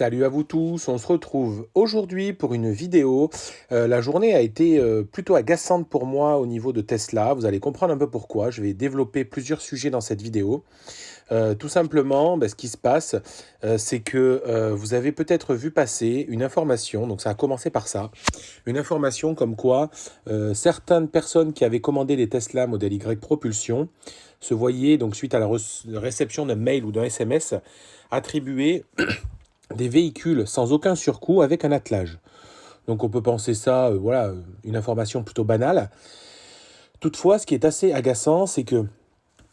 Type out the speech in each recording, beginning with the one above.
Salut à vous tous, on se retrouve aujourd'hui pour une vidéo. La journée a été plutôt agaçante pour moi au niveau de Tesla. Vous allez comprendre un peu pourquoi. Je vais développer plusieurs sujets dans cette vidéo. Tout simplement, ce qui se passe, c'est que vous avez peut-être vu passer une information, donc ça a commencé par ça, une information comme quoi certaines personnes qui avaient commandé des Tesla Model Y Propulsion se voyaient, donc suite à la réception d'un mail ou d'un SMS, attribuer des véhicules sans aucun surcoût avec un attelage. Donc on peut penser ça, une information plutôt banale. Toutefois, ce qui est assez agaçant, c'est que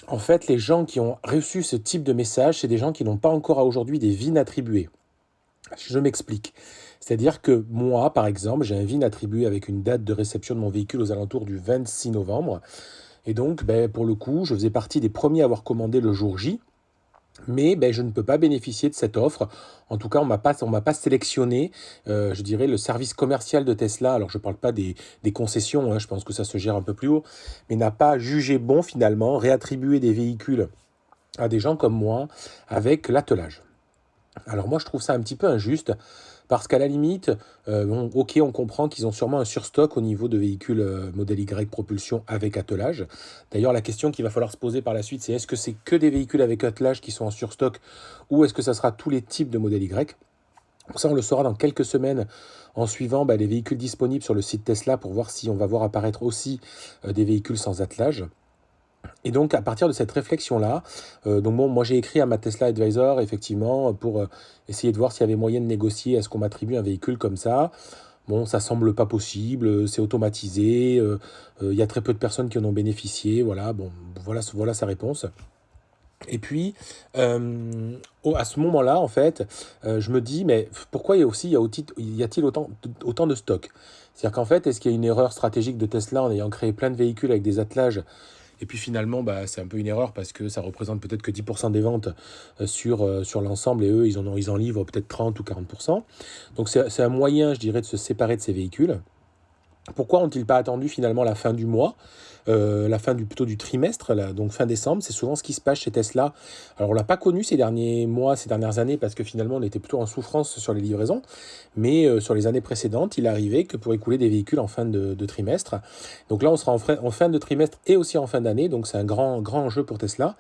en fait, les gens qui ont reçu ce type de message, c'est des gens qui n'ont pas encore à aujourd'hui des VIN attribués. Je m'explique. C'est-à-dire que moi, par exemple, j'ai un VIN attribué avec une date de réception de mon véhicule aux alentours du 26 novembre. Et donc, pour le coup, je faisais partie des premiers à avoir commandé le jour J. Mais je ne peux pas bénéficier de cette offre. En tout cas, on m'a pas sélectionné, je dirais, le service commercial de Tesla. Alors, je ne parle pas des concessions, hein, je pense que ça se gère un peu plus haut, mais n'a pas jugé bon, finalement, réattribuer des véhicules à des gens comme moi avec l'attelage. Alors moi, je trouve ça un petit peu injuste, parce qu'à la limite, ok, on comprend qu'ils ont sûrement un surstock au niveau de véhicules modèle Y propulsion avec attelage. D'ailleurs, la question qu'il va falloir se poser par la suite, c'est est-ce que c'est que des véhicules avec attelage qui sont en surstock, ou est-ce que ça sera tous les types de modèle Y? Ça, on le saura dans quelques semaines en suivant les véhicules disponibles sur le site Tesla pour voir si on va voir apparaître aussi des véhicules sans attelage. Et donc, à partir de cette réflexion-là, moi j'ai écrit à ma Tesla Advisor, effectivement, pour essayer de voir s'il y avait moyen de négocier à ce qu'on m'attribue un véhicule comme ça. Bon, ça semble pas possible, c'est automatisé, il y a très peu de personnes qui en ont bénéficié, voilà, bon, voilà sa réponse. Et puis, à ce moment-là, en fait, je me dis, mais pourquoi y a-t-il autant de stock? C'est-à-dire qu'en fait, est-ce qu'il y a une erreur stratégique de Tesla en ayant créé plein de véhicules avec des attelages? Et puis finalement, c'est un peu une erreur parce que ça représente peut-être que 10% des ventes sur l'ensemble et eux, ils en livrent peut-être 30 ou 40%. Donc c'est un moyen, je dirais, de se séparer de ces véhicules. Pourquoi ont-ils pas attendu finalement la fin du mois, la fin plutôt du trimestre, là, donc fin décembre? C'est souvent ce qui se passe chez Tesla. Alors on l'a pas connu ces derniers mois, ces dernières années, parce que finalement on était plutôt en souffrance sur les livraisons. Mais sur les années précédentes, il arrivait que pour écouler des véhicules en fin de trimestre. Donc là, on sera en fin de trimestre et aussi en fin d'année, donc c'est un grand, grand enjeu pour Tesla.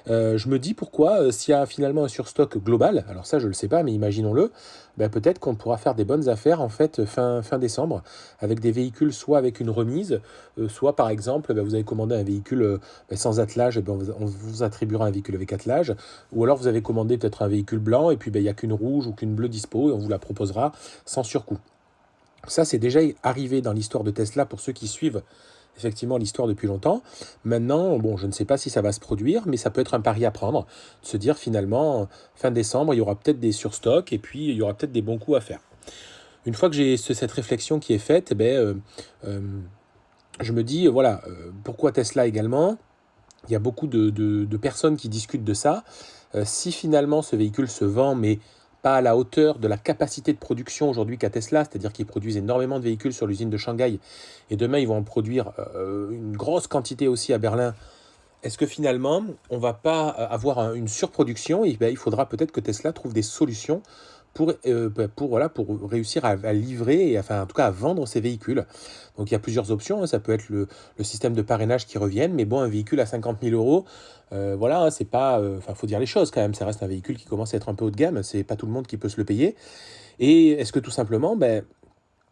Je me dis pourquoi, s'il y a finalement un surstock global, alors ça je ne le sais pas, mais imaginons-le, peut-être qu'on pourra faire des bonnes affaires en fait fin décembre, avec des véhicules soit avec une remise, soit par exemple, vous avez commandé un véhicule sans attelage, on vous attribuera un véhicule avec attelage, ou alors vous avez commandé peut-être un véhicule blanc, et puis il n'y a qu'une rouge ou qu'une bleue dispo, et on vous la proposera sans surcoût. Ça, c'est déjà arrivé dans l'histoire de Tesla pour ceux qui suivent effectivement l'histoire depuis longtemps. Maintenant, bon, je ne sais pas si ça va se produire, mais ça peut être un pari à prendre, de se dire finalement, fin décembre, il y aura peut-être des surstocks et puis il y aura peut-être des bons coups à faire. Une fois que j'ai cette réflexion qui est faite, je me dis, pourquoi Tesla également? Il y a beaucoup de personnes qui discutent de ça. Si finalement ce véhicule se vend, mais pas à la hauteur de la capacité de production aujourd'hui qu'a Tesla, c'est-à-dire qu'ils produisent énormément de véhicules sur l'usine de Shanghai, et demain ils vont en produire une grosse quantité aussi à Berlin. Est-ce que finalement, on va pas avoir une surproduction et il faudra peut-être que Tesla trouve des solutions pour réussir à livrer et en tout cas à vendre ces véhicules. Donc il y a plusieurs options, hein. Ça peut être le système de parrainage qui revienne, mais bon, un véhicule à 50 000 euros, hein, c'est pas... faut dire les choses quand même, ça reste un véhicule qui commence à être un peu haut de gamme, c'est pas tout le monde qui peut se le payer. Et est-ce que tout simplement,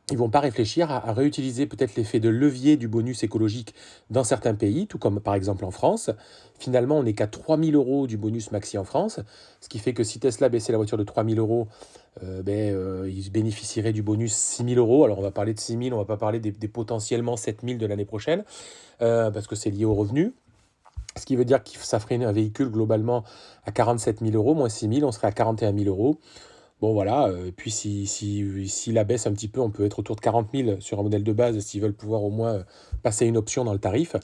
ils vont pas réfléchir à réutiliser peut-être l'effet de levier du bonus écologique dans certains pays, tout comme par exemple en France. Finalement, on n'est qu'à 3 000 euros du bonus maxi en France, ce qui fait que si Tesla baissait la voiture de 3 000 euros, ils bénéficieraient du bonus 6 000 euros. Alors on va parler de 6 000, on va pas parler des potentiellement 7 000 de l'année prochaine, parce que c'est lié aux revenus. Ce qui veut dire que ça ferait un véhicule globalement à 47 000 euros, moins 6 000, on serait à 41 000 euros. Bon voilà, et puis si la baisse un petit peu, on peut être autour de 40 000 sur un modèle de base s'ils veulent pouvoir au moins passer une option dans le tarif.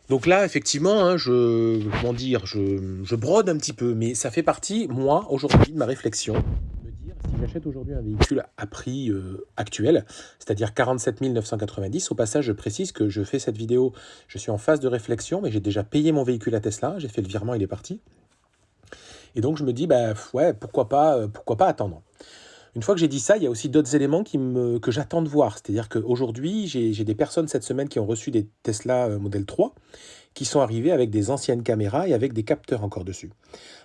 Donc là, effectivement, hein, je brode un petit peu, mais ça fait partie, moi, aujourd'hui, de ma réflexion. Me dire, si j'achète aujourd'hui un véhicule à prix actuel, c'est-à-dire 47 990, au passage, je précise que je fais cette vidéo, je suis en phase de réflexion, mais j'ai déjà payé mon véhicule à Tesla, j'ai fait le virement, il est parti. Et donc je me dis, ouais, pourquoi pas attendre. Une fois que j'ai dit ça, il y a aussi d'autres éléments que j'attends de voir. C'est-à-dire qu'aujourd'hui, j'ai des personnes cette semaine qui ont reçu des Tesla Model 3 qui sont arrivés avec des anciennes caméras et avec des capteurs encore dessus.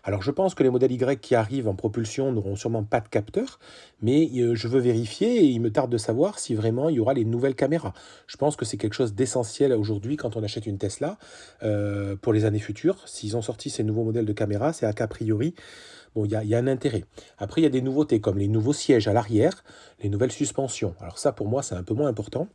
Alors je pense que les modèles Y qui arrivent en propulsion n'auront sûrement pas de capteurs, mais je veux vérifier et il me tarde de savoir si vraiment il y aura les nouvelles caméras. Je pense que c'est quelque chose d'essentiel aujourd'hui quand on achète une Tesla pour les années futures. S'ils ont sorti ces nouveaux modèles de caméras, c'est qu'a priori, bon, il y a un intérêt. Après, il y a des nouveautés comme les nouveaux sièges à l'arrière, les nouvelles suspensions. Alors ça, pour moi, c'est un peu moins important.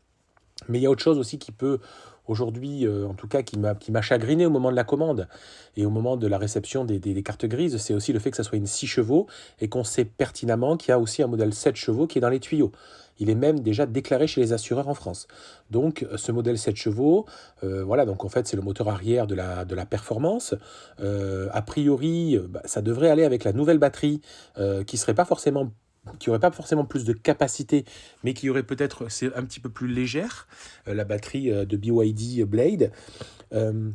Mais il y a autre chose aussi qui peut, aujourd'hui, en tout cas, qui m'a chagriné au moment de la commande et au moment de la réception des cartes grises, c'est aussi le fait que ça soit une 6 chevaux et qu'on sait pertinemment qu'il y a aussi un modèle 7 chevaux qui est dans les tuyaux. Il est même déjà déclaré chez les assureurs en France. Donc, ce modèle 7 chevaux, voilà, donc en fait, c'est le moteur arrière de la performance. A priori, ça devrait aller avec la nouvelle batterie qui aurait pas forcément plus de capacité, mais qui aurait peut-être, c'est un petit peu plus légère, la batterie de BYD Blade, euh,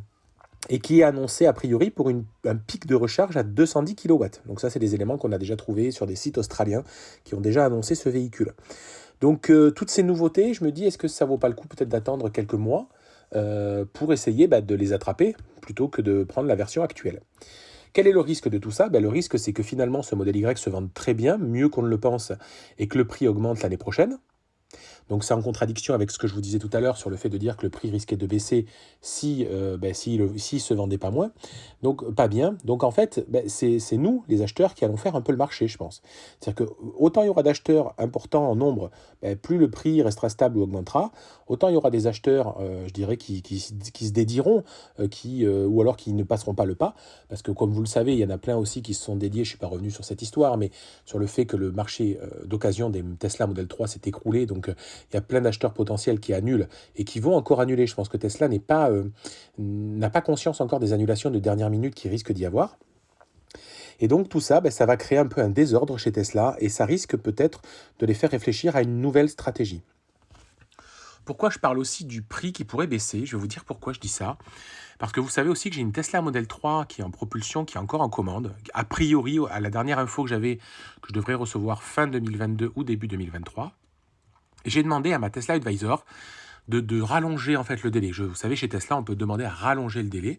et qui est annoncée a priori pour un pic de recharge à 210 kW. Donc ça, c'est des éléments qu'on a déjà trouvés sur des sites australiens qui ont déjà annoncé ce véhicule. Donc toutes ces nouveautés, je me dis, est-ce que ça vaut pas le coup peut-être d'attendre quelques mois pour essayer de les attraper plutôt que de prendre la version actuelle. Quel est le risque de tout ça? Le risque, c'est que finalement, ce modèle Y se vende très bien, mieux qu'on ne le pense, et que le prix augmente l'année prochaine. Donc c'est en contradiction avec ce que je vous disais tout à l'heure sur le fait de dire que le prix risquait de baisser si se vendait pas moins. Donc pas bien. Donc en fait, c'est nous, les acheteurs, qui allons faire un peu le marché, je pense. C'est-à-dire que autant il y aura d'acheteurs importants en nombre, plus le prix restera stable ou augmentera, autant il y aura des acheteurs, je dirais, qui se dédieront, ou alors qui ne passeront pas le pas. Parce que comme vous le savez, il y en a plein aussi qui se sont dédiés, je ne suis pas revenu sur cette histoire, mais sur le fait que le marché d'occasion des Tesla Model 3 s'est écroulé. Donc il y a plein d'acheteurs potentiels qui annulent et qui vont encore annuler. Je pense que Tesla n'a pas conscience encore des annulations de dernière minute qui risquent d'y avoir. Et donc tout ça, ça va créer un peu un désordre chez Tesla et ça risque peut-être de les faire réfléchir à une nouvelle stratégie. Pourquoi je parle aussi du prix qui pourrait baisser? Je vais vous dire pourquoi je dis ça. Parce que vous savez aussi que j'ai une Tesla Model 3 qui est en propulsion, qui est encore en commande. A priori, à la dernière info que j'avais, que je devrais recevoir fin 2022 ou début 2023. Et j'ai demandé à ma Tesla Advisor de rallonger en fait le délai. Vous savez, chez Tesla, on peut demander à rallonger le délai.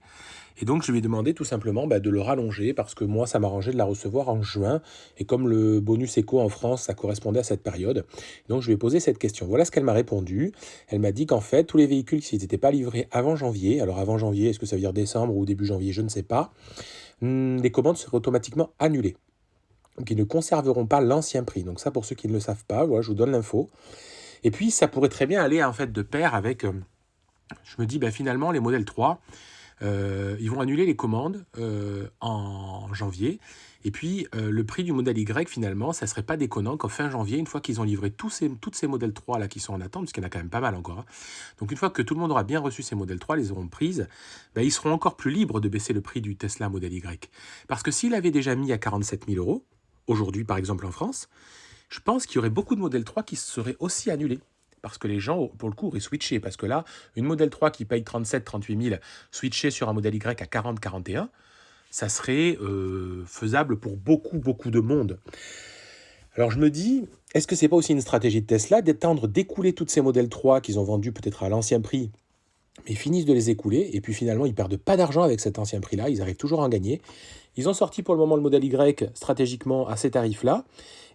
Et donc, je lui ai demandé tout simplement de le rallonger parce que moi, ça m'arrangeait de la recevoir en juin. Et comme le bonus éco en France, ça correspondait à cette période. Donc, je lui ai posé cette question. Voilà ce qu'elle m'a répondu. Elle m'a dit qu'en fait, tous les véhicules, s'ils n'étaient pas livrés avant janvier, alors avant janvier, est-ce que ça veut dire décembre ou début janvier, je ne sais pas, les commandes seraient automatiquement annulées. Donc, ils ne conserveront pas l'ancien prix. Donc, ça, pour ceux qui ne le savent pas, voilà, je vous donne l'info. Et puis, ça pourrait très bien aller en fait de pair avec, je me dis, finalement, les modèles 3, ils vont annuler les commandes en janvier. Et puis, le prix du modèle Y, finalement, ça ne serait pas déconnant qu'en fin janvier, une fois qu'ils ont livré toutes ces modèles 3 là qui sont en attente, parce qu'il y en a quand même pas mal encore, hein. Donc, une fois que tout le monde aura bien reçu ces modèles 3, les auront prises, ils seront encore plus libres de baisser le prix du Tesla modèle Y. Parce que s'il avait déjà mis à 47 000 euros, aujourd'hui, par exemple, en France, je pense qu'il y aurait beaucoup de modèles 3 qui seraient aussi annulés. Parce que les gens, pour le coup, auraient switché. Parce que là, une modèle 3 qui paye 37-38 000, switcher sur un modèle Y à 40-41, ça serait faisable pour beaucoup, beaucoup de monde. Alors je me dis, est-ce que c'est pas aussi une stratégie de Tesla d'étendre, d'écouler toutes ces modèles 3 qu'ils ont vendus peut-être à l'ancien prix, mais ils finissent de les écouler, et puis finalement, ils perdent pas d'argent avec cet ancien prix-là, ils arrivent toujours à en gagner. Ils ont sorti pour le moment le modèle Y stratégiquement à ces tarifs-là,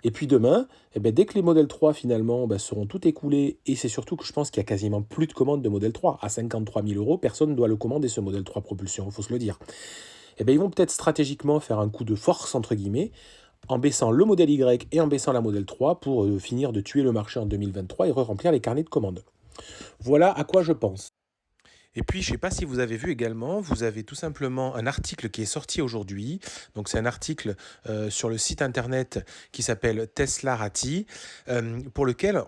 et puis demain, dès que les modèles 3 finalement seront tout écoulés, et c'est surtout que je pense qu'il y a quasiment plus de commandes de modèle 3, à 53 000 euros, personne ne doit le commander ce modèle 3 propulsion, il faut se le dire. Ils vont peut-être stratégiquement faire un coup de force, entre guillemets, en baissant le modèle Y et en baissant la modèle 3 pour finir de tuer le marché en 2023 et re-remplir les carnets de commandes. Voilà à quoi je pense. Et puis, je ne sais pas si vous avez vu également, vous avez tout simplement un article qui est sorti aujourd'hui. Donc, c'est un article sur le site internet qui s'appelle Teslarati, pour lequel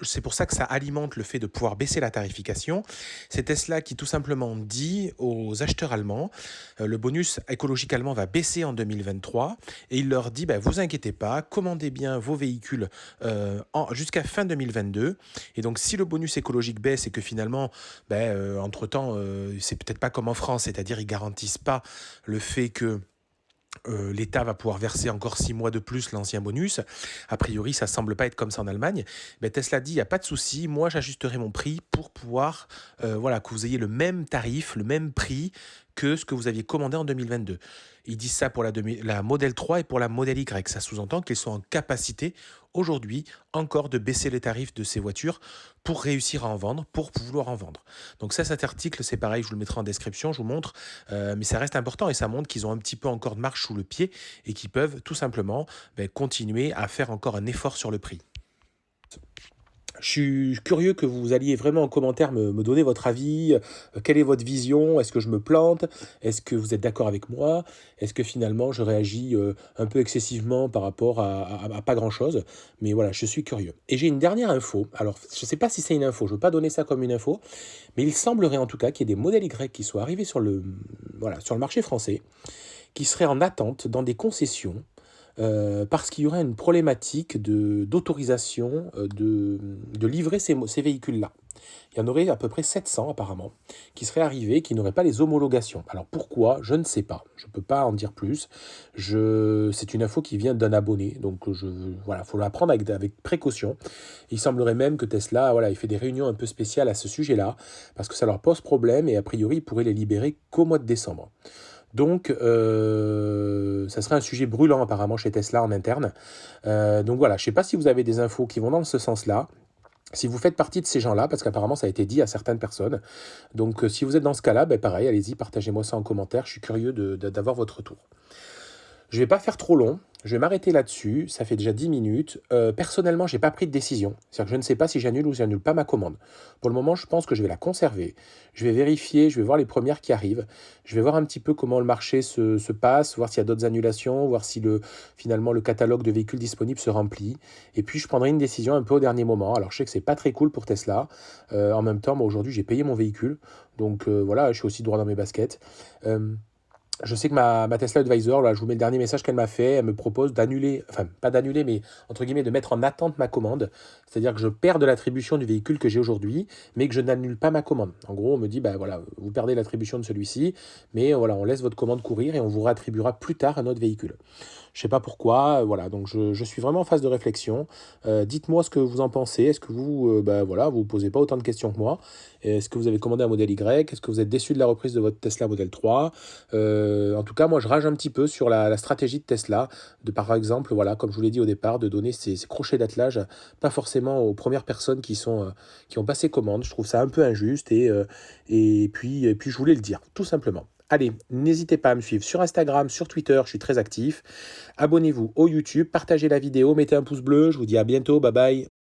c'est pour ça que ça alimente le fait de pouvoir baisser la tarification. C'est Tesla qui tout simplement dit aux acheteurs allemands, le bonus écologique allemand va baisser en 2023 et il leur dit, vous inquiétez pas, commandez bien vos véhicules jusqu'à fin 2022. Et donc si le bonus écologique baisse et que finalement, entre-temps, c'est peut-être pas comme en France, c'est-à-dire ils garantissent pas le fait que L'État va pouvoir verser encore 6 mois de plus l'ancien bonus. A priori, ça semble pas être comme ça en Allemagne. Ben, Tesla dit, il n'y a pas de souci, moi j'ajusterai mon prix pour pouvoir voilà, que vous ayez le même tarif, le même prix que ce que vous aviez commandé en 2022. Ils disent ça pour la Model 3 et pour la Model Y. Ça sous-entend qu'ils sont en capacité aujourd'hui encore de baisser les tarifs de ces voitures pour réussir à en vendre, pour pouvoir en vendre. Donc ça, cet article, c'est pareil, je vous le mettrai en description, je vous montre, mais ça reste important et ça montre qu'ils ont un petit peu encore de marche sous le pied et qu'ils peuvent tout simplement continuer à faire encore un effort sur le prix. Je suis curieux que vous alliez vraiment en commentaire me donner votre avis. Quelle est votre vision? Est-ce que je me plante? Est-ce que vous êtes d'accord avec moi? Est-ce que finalement je réagis un peu excessivement par rapport à pas grand-chose? Mais voilà, je suis curieux. Et j'ai une dernière info. Alors, je ne sais pas si c'est une info, je ne veux pas donner ça comme une info, mais il semblerait en tout cas qu'il y ait des modèles Y qui soient arrivés voilà, sur le marché français, qui seraient en attente dans des concessions parce qu'il y aurait une problématique d'autorisation de livrer ces véhicules-là. Il y en aurait à peu près 700 apparemment, qui seraient arrivés, qui n'auraient pas les homologations. Alors pourquoi? Je ne sais pas. Je ne peux pas en dire plus. C'est une info qui vient d'un abonné, donc voilà, faut la prendre avec précaution. Il semblerait même que Tesla, voilà, il fait des réunions un peu spéciales à ce sujet-là, parce que ça leur pose problème et a priori, ils pourraient les libérer qu'au mois de décembre. Donc, ça serait un sujet brûlant apparemment chez Tesla en interne. Donc voilà, je ne sais pas si vous avez des infos qui vont dans ce sens-là. Si vous faites partie de ces gens-là, parce qu'apparemment ça a été dit à certaines personnes. Donc si vous êtes dans ce cas-là, pareil, allez-y, partagez-moi ça en commentaire. Je suis curieux d'avoir votre retour. Je ne vais pas faire trop long, je vais m'arrêter là-dessus, ça fait déjà 10 minutes. Personnellement, je n'ai pas pris de décision. C'est-à-dire que je ne sais pas si j'annule ou si j'annule pas ma commande. Pour le moment, je pense que je vais la conserver. Je vais vérifier, je vais voir les premières qui arrivent. Je vais voir un petit peu comment le marché se passe, voir s'il y a d'autres annulations, voir si finalement le catalogue de véhicules disponibles se remplit. Et puis, je prendrai une décision un peu au dernier moment. Alors, je sais que c'est pas très cool pour Tesla. En même temps, moi, aujourd'hui, j'ai payé mon véhicule. Donc, voilà, je suis aussi droit dans mes baskets. Je sais que ma Tesla Advisor, là, je vous mets le dernier message qu'elle m'a fait, elle me propose d'annuler, enfin pas d'annuler, mais entre guillemets de mettre en attente ma commande. C'est-à-dire que je perds de l'attribution du véhicule que j'ai aujourd'hui, mais que je n'annule pas ma commande. En gros, on me dit, voilà, vous perdez l'attribution de celui-ci, mais voilà, on laisse votre commande courir et on vous réattribuera plus tard un autre véhicule. Je ne sais pas pourquoi, voilà, donc je suis vraiment en phase de réflexion. Dites-moi ce que vous en pensez. Est-ce que vous, voilà, vous posez pas autant de questions que moi? Est-ce que vous avez commandé un modèle Y? Est-ce que vous êtes déçu de la reprise de votre Tesla Model 3? En tout cas, moi, je rage un petit peu sur la stratégie de Tesla, par exemple, voilà, comme je vous l'ai dit au départ, de donner ces crochets d'attelage, pas forcément aux premières personnes qui ont passé commande. Je trouve ça un peu injuste et puis je voulais le dire, tout simplement. Allez, n'hésitez pas à me suivre sur Instagram, sur Twitter, je suis très actif. Abonnez-vous au YouTube, partagez la vidéo, mettez un pouce bleu. Je vous dis à bientôt, bye bye.